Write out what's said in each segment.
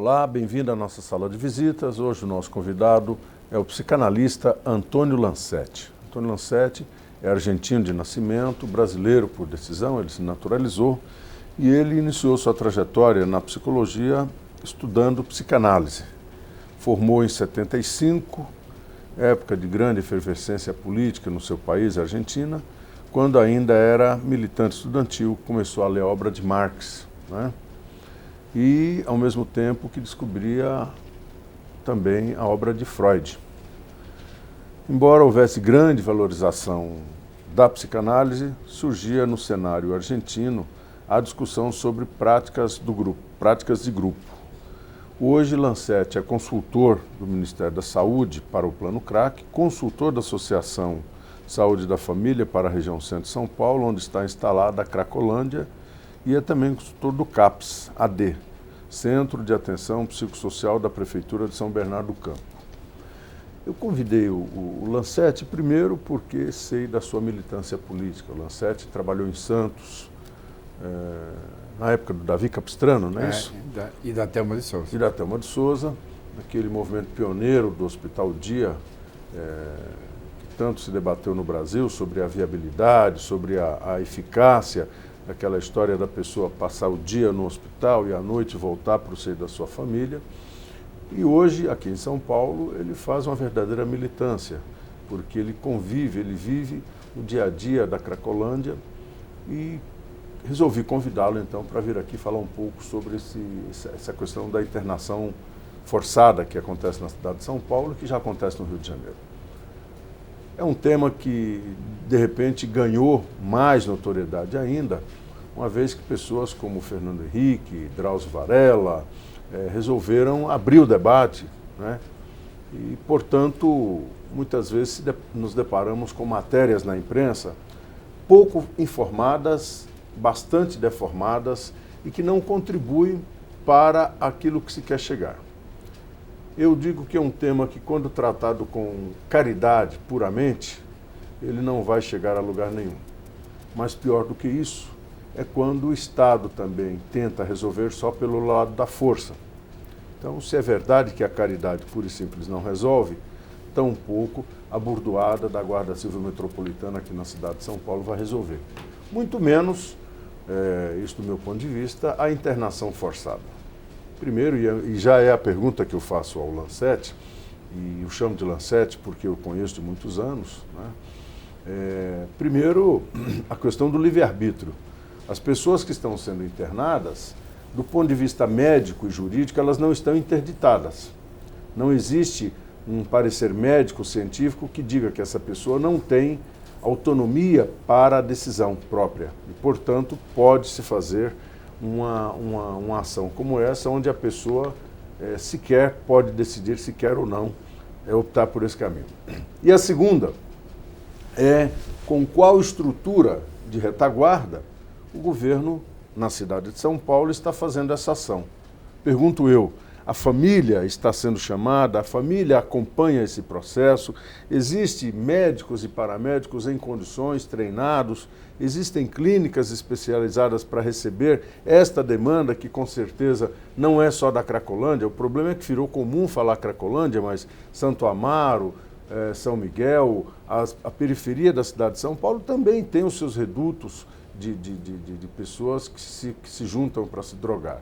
Olá, bem-vindo à nossa sala de visitas. Hoje o nosso convidado é o psicanalista Antônio Lancetti. Antônio Lancetti é argentino de nascimento, brasileiro por decisão, ele se naturalizou e ele iniciou sua trajetória na psicologia estudando psicanálise. Formou em 75, época de grande efervescência política no seu país, a Argentina, quando ainda era militante estudantil, começou a ler a obra de Marx, né? E, ao mesmo tempo, que descobria também a obra de Freud. Embora houvesse grande valorização da psicanálise, surgia no cenário argentino a discussão sobre práticas de grupo. Hoje, Lancetti é consultor do Ministério da Saúde para o Plano CRAC, consultor da Associação Saúde da Família para a região centro de São Paulo, onde está instalada a Cracolândia, e é também consultor do CAPS, AD, Centro de Atenção Psicossocial da Prefeitura de São Bernardo do Campo. Eu convidei o Lancetti primeiro porque sei da sua militância política. O Lancetti trabalhou em Santos, na época do Davi Capistrano, não é isso? E da Thelma de Souza. E da Thelma de Souza, naquele movimento pioneiro do Hospital Dia, que tanto se debateu no Brasil sobre a viabilidade, sobre a eficácia daquela história da pessoa passar o dia no hospital e à noite voltar para o seio da sua família. E hoje, aqui em São Paulo, ele faz uma verdadeira militância, porque ele convive, ele vive o dia a dia da Cracolândia e resolvi convidá-lo então para vir aqui falar um pouco sobre essa questão da internação forçada que acontece na cidade de São Paulo e que já acontece no Rio de Janeiro. É um tema que, de repente, ganhou mais notoriedade ainda, uma vez que pessoas como Fernando Henrique, Drauzio Varela, resolveram abrir o debate, né? E, portanto, muitas vezes nos deparamos com matérias na imprensa pouco informadas, bastante deformadas e que não contribuem para aquilo que se quer chegar. Eu digo que é um tema que, quando tratado com caridade puramente, ele não vai chegar a lugar nenhum. Mas pior do que isso é quando o Estado também tenta resolver só pelo lado da força. Então, se é verdade que a caridade pura e simples não resolve, tampouco a burdoada da Guarda Civil Metropolitana aqui na cidade de São Paulo vai resolver. Muito menos, isso do meu ponto de vista, a internação forçada. Primeiro, e já é a pergunta que eu faço ao Lancetti, e eu chamo de Lancetti porque eu conheço de muitos anos, né? Primeiro, a questão do livre-arbítrio. As pessoas que estão sendo internadas, do ponto de vista médico e jurídico, elas não estão interditadas. Não existe um parecer médico, científico, que diga que essa pessoa não tem autonomia para a decisão própria. E, portanto, pode-se fazer uma ação como essa, onde a pessoa sequer pode decidir se quer ou não optar por esse caminho. E a segunda é com qual estrutura de retaguarda o governo, na cidade de São Paulo, está fazendo essa ação. Pergunto eu, a família está sendo chamada, a família acompanha esse processo, existem médicos e paramédicos em condições, treinados, existem clínicas especializadas para receber esta demanda, que com certeza não é só da Cracolândia. O problema é que virou comum falar Cracolândia, mas Santo Amaro, São Miguel, a periferia da cidade de São Paulo também tem os seus redutos de pessoas que se juntam para se drogar.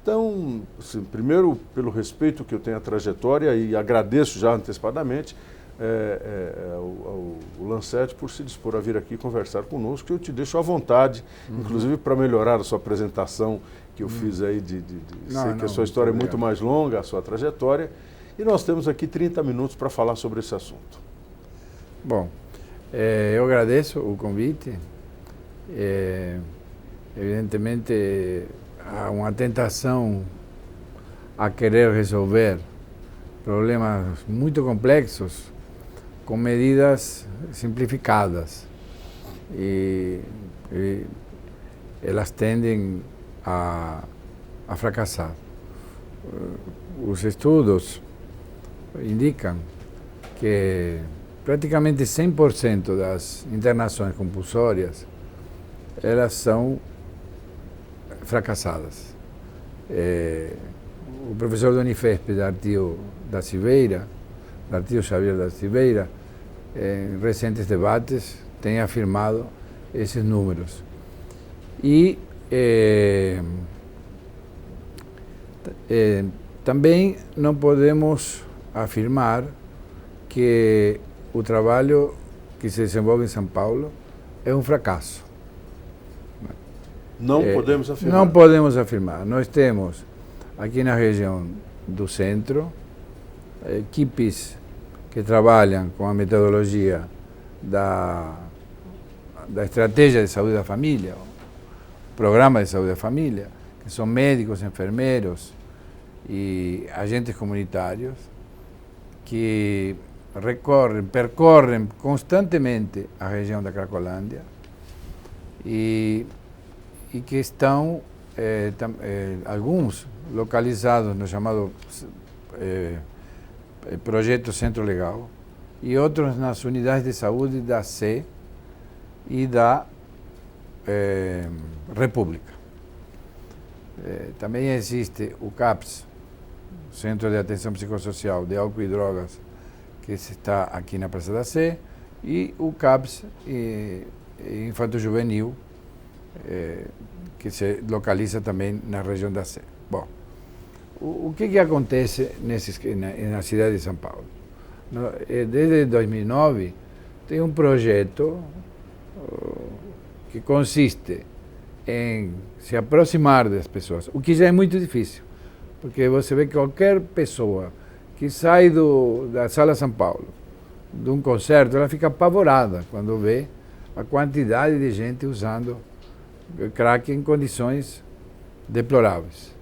Então, assim, primeiro, pelo respeito que eu tenho à trajetória, e agradeço já antecipadamente o Lancetti por se dispor a vir aqui conversar conosco, eu te deixo à vontade, inclusive para melhorar a sua apresentação que eu fiz aí, sei que a sua história é muito mais longa, a sua trajetória, e nós temos aqui 30 minutos para falar sobre esse assunto. Bom, eu agradeço o convite. Evidentemente, há uma tentação a querer resolver problemas muito complexos com medidas simplificadas e elas tendem a fracassar. Os estudos indicam que praticamente 100% das internações compulsórias elas são fracassadas. o professor da Unifesp, Dartio da Silveira, Dartio Xavier da Silveira, em recentes debates, tem afirmado esses números. E também não podemos afirmar que o trabalho que se desenvolve em São Paulo é um fracasso. Não podemos afirmar. Não podemos afirmar. Nós temos aqui na região do centro equipes que trabalham com a metodologia da estratégia de saúde da família, o programa de saúde da família, que são médicos, enfermeiros e agentes comunitários que percorrem constantemente a região da Cracolândia e que estão, alguns localizados no chamado Projeto Centro Legal e outros nas unidades de saúde da C e da República. Também existe o CAPS, Centro de Atenção Psicossocial de Álcool e Drogas, que está aqui na Praça da Sé, e o CAPS Infanto-Juvenil, que se localiza também na região da Sé. Bom, o que acontece na cidade de São Paulo? Desde 2009 tem um projeto que consiste em se aproximar das pessoas, o que já é muito difícil, porque você vê que qualquer pessoa que sai da Sala São Paulo, de um concerto, ela fica apavorada quando vê a quantidade de gente usando crack em condições deploráveis.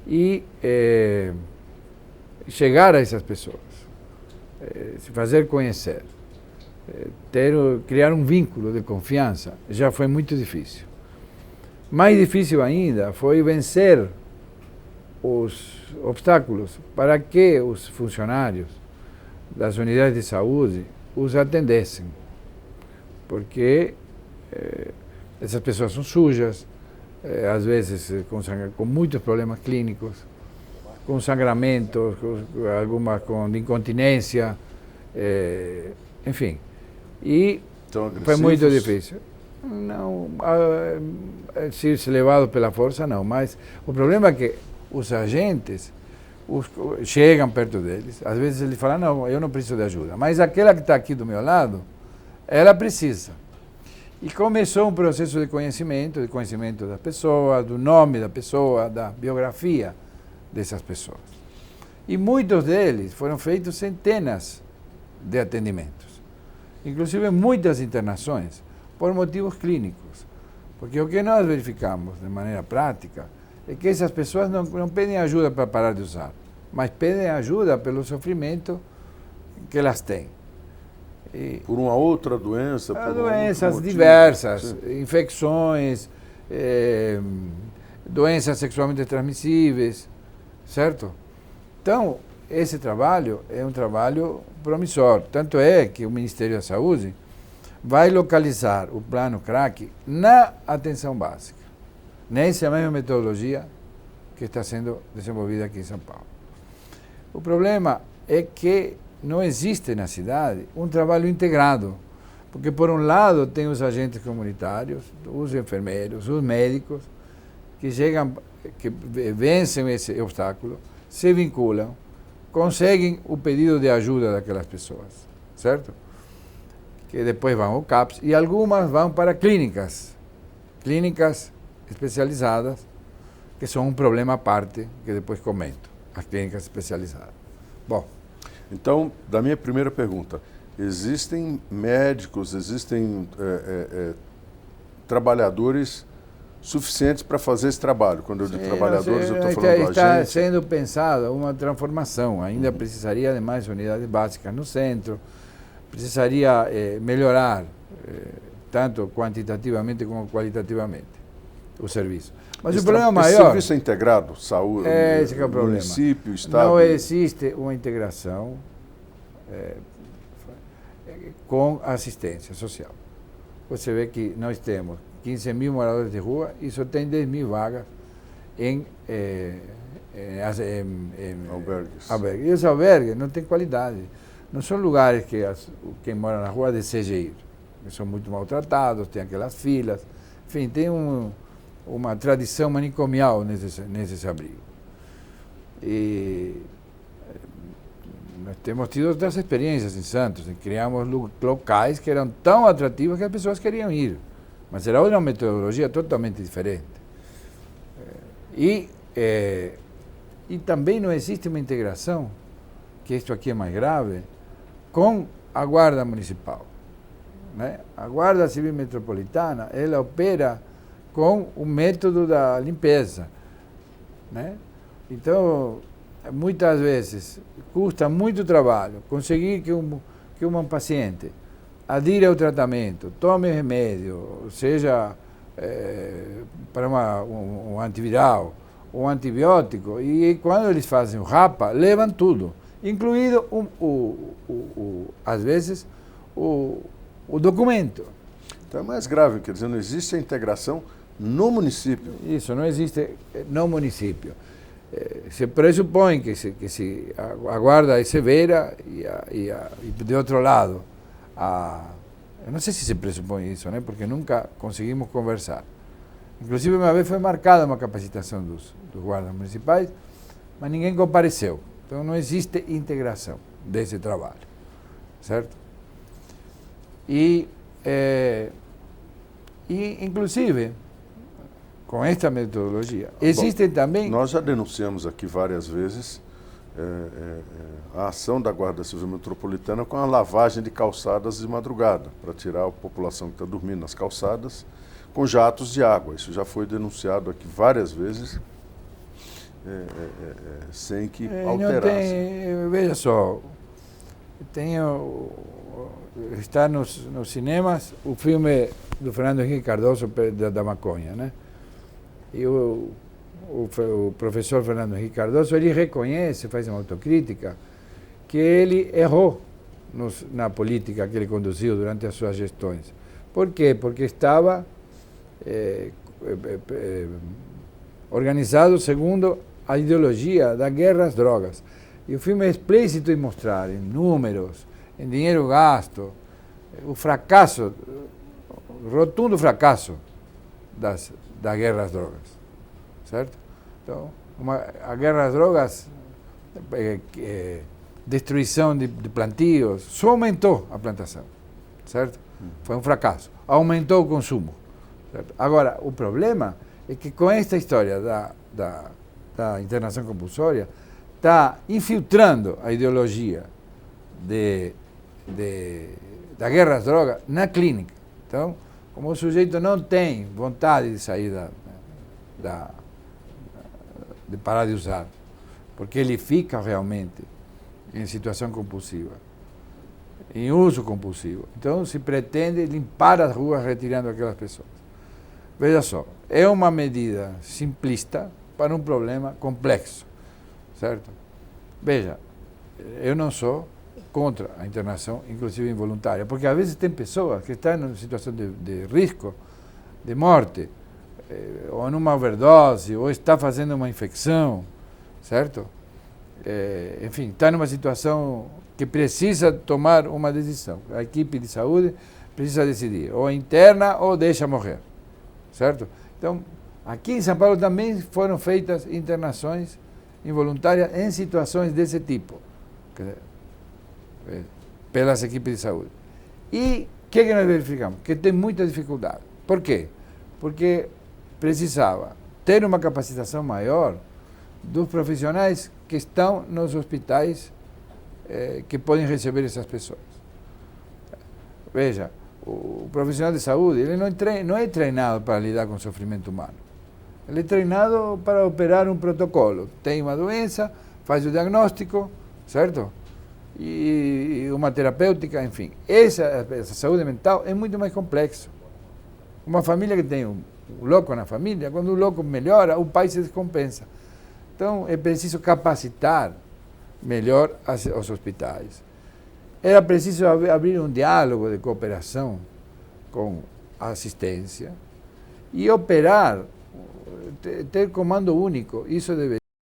E chegar a essas pessoas, se fazer conhecer, criar um vínculo de confiança, já foi muito difícil. Mais difícil ainda foi vencer os obstáculos para que os funcionários das unidades de saúde os atendessem, porque essas pessoas são sujas, às vezes com muitos problemas clínicos, com sangramentos, algumas com incontinência, enfim. E foi muito difícil. Não, se levado pela força, não, mas o problema é que os agentes chegam perto deles, às vezes eles falam, não, eu não preciso de ajuda, mas aquela que está aqui do meu lado, ela precisa. E começou um processo de conhecimento da pessoa, do nome da pessoa, da biografia dessas pessoas. E muitos deles foram feitos centenas de atendimentos, inclusive muitas internações, por motivos clínicos. Porque o que nós verificamos de maneira prática é que essas pessoas não pedem ajuda para parar de usar, mas pedem ajuda pelo sofrimento que elas têm. Por uma outra doença? Por doenças diversas, sim. Infecções, doenças sexualmente transmissíveis, certo? Então, esse trabalho é um trabalho promissor. Tanto é que o Ministério da Saúde vai localizar o plano crack na atenção básica, nessa mesma metodologia que está sendo desenvolvida aqui em São Paulo. O problema é que não existe na cidade um trabalho integrado, porque por um lado tem os agentes comunitários, os enfermeiros, os médicos, que chegam, que vencem esse obstáculo, se vinculam, conseguem o pedido de ajuda daquelas pessoas, certo? Que depois vão ao CAPS, e algumas vão para clínicas especializadas, que são um problema à parte, que depois comento, as clínicas especializadas. Bom, então, da minha primeira pergunta, existem médicos, existem trabalhadores suficientes para fazer esse trabalho? Quando eu digo trabalhadores, eu estou falando do agente. Está sendo pensada uma transformação, ainda precisaria de mais unidades básicas no centro, precisaria melhorar, tanto quantitativamente como qualitativamente, o serviço. Mas o problema maior... Esse serviço é integrado? Saúde, esse que é o problema. Município, Estado... Não existe uma integração com assistência social. Você vê que nós temos 15 mil moradores de rua e só tem 10 mil vagas em albergues. E os albergues não têm qualidade. Não são lugares que quem mora na rua deseja ir. Eles são muito maltratados, tem aquelas filas. Enfim, tem uma tradição manicomial nesses abrigos. E nós temos tido outras experiências em Santos. Criamos locais que eram tão atrativos que as pessoas queriam ir. Mas era uma metodologia totalmente diferente. E também não existe uma integração, que isto aqui é mais grave, com a Guarda Municipal. Né? A Guarda Civil Metropolitana, ela opera com o método da limpeza. Né? Então, muitas vezes, custa muito trabalho conseguir que um paciente adira ao tratamento, tome remédio, seja para um antiviral, um antibiótico, e quando eles fazem o RAPA, levam tudo, incluído, às vezes, o documento. Então é mais grave, quer dizer, não existe a integração no município. Isso, não existe no município. Se pressupõe que a guarda é severa e de outro lado, eu não sei se pressupõe isso, né? Porque nunca conseguimos conversar. Inclusive, uma vez foi marcada uma capacitação dos guardas municipais, mas ninguém compareceu. Então, não existe integração desse trabalho, certo? E inclusive, com esta metodologia, existem também... Nós já denunciamos aqui várias vezes a ação da Guarda Civil Metropolitana com a lavagem de calçadas de madrugada, para tirar a população que está dormindo nas calçadas com jatos de água. Isso já foi denunciado aqui várias vezes, sem que alterasse. Veja só, está nos cinemas o filme do Fernando Henrique Cardoso da maconha, né? E o professor Fernando Henrique Cardoso, ele reconhece, faz uma autocrítica, que ele errou na política que ele conduziu durante as suas gestões. Por quê? Porque estava organizado segundo a ideologia da guerra às drogas. E o filme é explícito em mostrar, em números, em dinheiro gasto, o fracasso, o rotundo fracasso da guerra às drogas, certo? Então, a guerra às drogas, destruição de plantios, só aumentou a plantação, certo? Foi um fracasso, aumentou o consumo, certo? Agora, o problema é que com esta história da internação compulsória, está infiltrando a ideologia da guerra às drogas na clínica. Então, como o sujeito não tem vontade de sair de parar de usar, porque ele fica realmente em situação compulsiva, em uso compulsivo. Então, se pretende limpar as ruas retirando aquelas pessoas. Veja só, é uma medida simplista para um problema complexo, certo? Veja, eu não sou contra a internação, inclusive involuntária, porque às vezes tem pessoas que estão em situação de risco, de morte, ou numa overdose, ou está fazendo uma infecção, certo? Enfim, está numa situação que precisa tomar uma decisão. A equipe de saúde precisa decidir, ou interna ou deixa morrer, certo? Então, aqui em São Paulo também foram feitas internações involuntárias em situações desse tipo, pelas equipes de saúde. E o que nós verificamos? Que tem muita dificuldade. Por quê? Porque precisava ter uma capacitação maior dos profissionais que estão nos hospitais que podem receber essas pessoas. Veja, o profissional de saúde ele não é treinado para lidar com o sofrimento humano. Ele é treinado para operar um protocolo. Tem uma doença, faz o diagnóstico, certo? E uma terapêutica, enfim. Essa saúde mental é muito mais complexo. Uma família que tem um louco na família, quando o louco melhora, o pai se descompensa. Então, é preciso capacitar melhor os hospitais. Era preciso abrir um diálogo de cooperação com a assistência e operar, ter comando único. Isso deveria